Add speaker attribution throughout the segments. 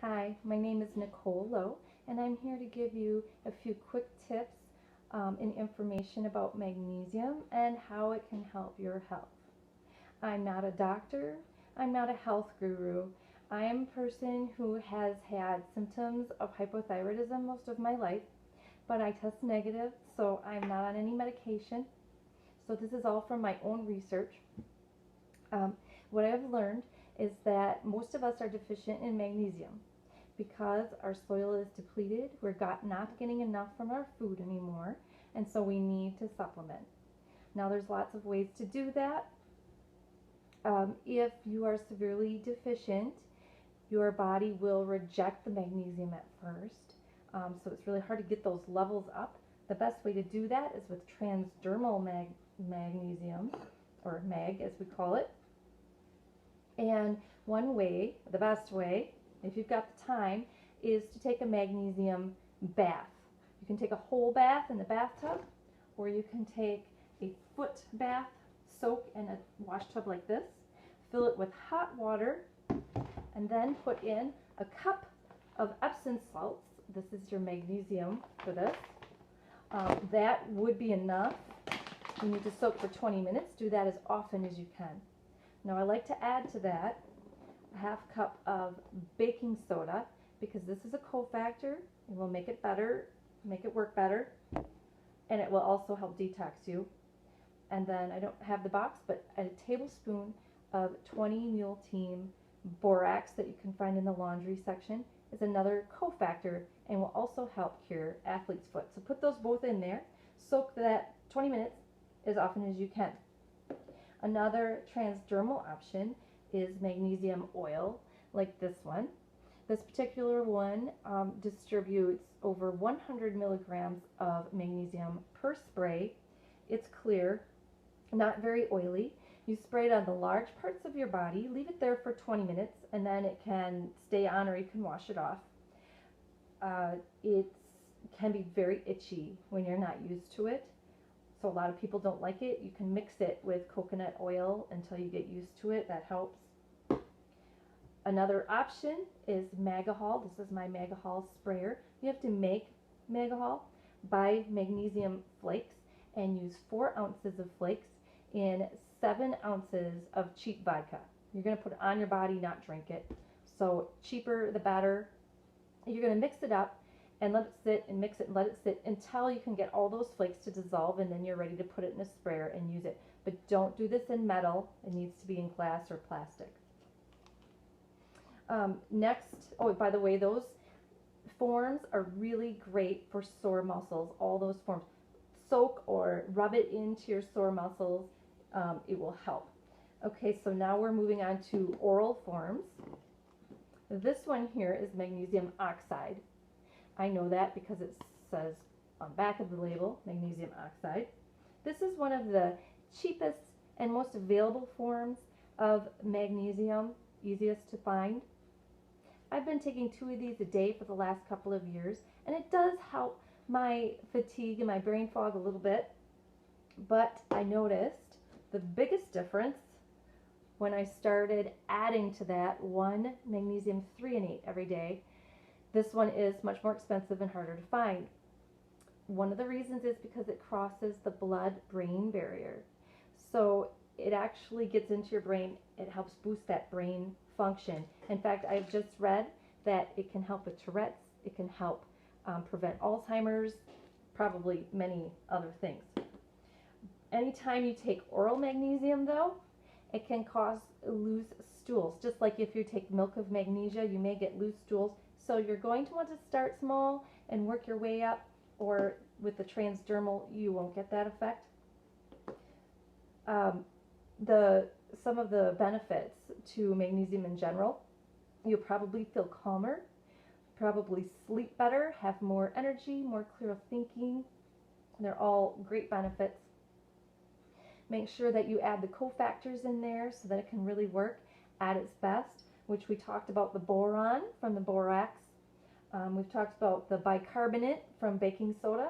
Speaker 1: Hi, my name is Nicole Lowe, and I'm here to give you a few quick tips and information about magnesium and how it can help your health. I'm not a doctor, I'm not a health guru. I am a person who has had symptoms of hypothyroidism most of my life, but I test negative, so I'm not on any medication. So this is all from my own research. Um, what I've learned is that most of us are deficient in magnesium. Because our soil is depleted, we're not getting enough from our food anymore, and so we need to supplement. Now there's lots of ways to do that. If you are severely deficient, your body will reject the magnesium at first, so it's really hard to get those levels up. The best way to do that is with transdermal magnesium, or mag as we call it. And one way, the best way, if you've got the time, is to take a magnesium bath. You can take a whole bath in the bathtub, or you can take a foot bath, soak in a wash tub like this, fill it with hot water, and then put in a cup of Epsom salts. This is your magnesium for this. That would be enough. You need to soak for 20 minutes. Do that as often as you can. Now I like to add to that a half cup of baking soda, because this is a cofactor. It will make it better, make it work better, and it will also help detox you. And then I don't have the box, but a tablespoon of 20 mule team borax that you can find in the laundry section is another cofactor and will also help cure athlete's foot. So put those both in there, soak that 20 minutes as often as you can. Another transdermal option is magnesium oil, like this one. This particular one distributes over 100 milligrams of magnesium per spray. It's clear, not very oily. You spray it on the large parts of your body, leave it there for 20 minutes, and then it can stay on, or you can wash it off. It can be very itchy when you're not used to it. So a lot of people don't like it. You can mix it with coconut oil until you get used to it. That helps. Another option is Magahol. This is my Magahol sprayer. You have to make Magahol, buy magnesium flakes, and use 4 ounces of flakes in 7 ounces of cheap vodka. You're going to put it on your body, not drink it. So cheaper the better. You're going to mix it up and let it sit, and mix it and let it sit until you can get all those flakes to dissolve, and then you're ready to put it in a sprayer and use it. But don't do this in metal. It needs to be in glass or plastic. Next, oh, by the way, those forms are really great for sore muscles. All those forms. Soak or rub it into your sore muscles. It will help. Okay, so now we're moving on to oral forms. This one here is magnesium oxide. I know that because it says on the back of the label, magnesium oxide. This is one of the cheapest and most available forms of magnesium, easiest to find. I've been taking 2 of these a day for the last couple of years, and it does help my fatigue and my brain fog a little bit. But I noticed the biggest difference when I started adding to that one magnesium threonate every day. This one is much more expensive and harder to find. One of the reasons is because it crosses the blood-brain barrier. So it actually gets into your brain. It helps boost that brain function. In fact, I've just read that it can help with Tourette's. It can help prevent Alzheimer's, probably many other things. Anytime you take oral magnesium, though, it can cause loose stools. Just like if you take milk of magnesia, you may get loose stools. So you're going to want to start small and work your way up, or with the transdermal, you won't get that effect. Some of the benefits to magnesium in general: you'll probably feel calmer, probably sleep better, have more energy, more clear thinking. They're all great benefits. Make sure that you add the cofactors in there so that it can really work at its best, which we talked about the boron from the borax. We've talked about the bicarbonate from baking soda.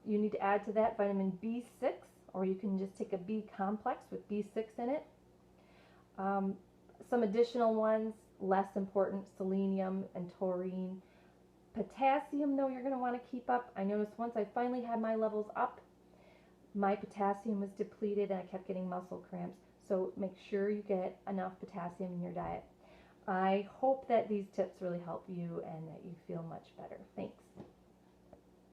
Speaker 1: You need to add to that vitamin B6, or you can just take a B complex with B6 in it. Some additional ones less important, selenium and taurine. Potassium, though, you're going to want to keep up. I noticed once I finally had my levels up, my potassium was depleted and I kept getting muscle cramps. So make sure you get enough potassium in your diet. I hope that these tips really help you and that you feel much better. Thanks.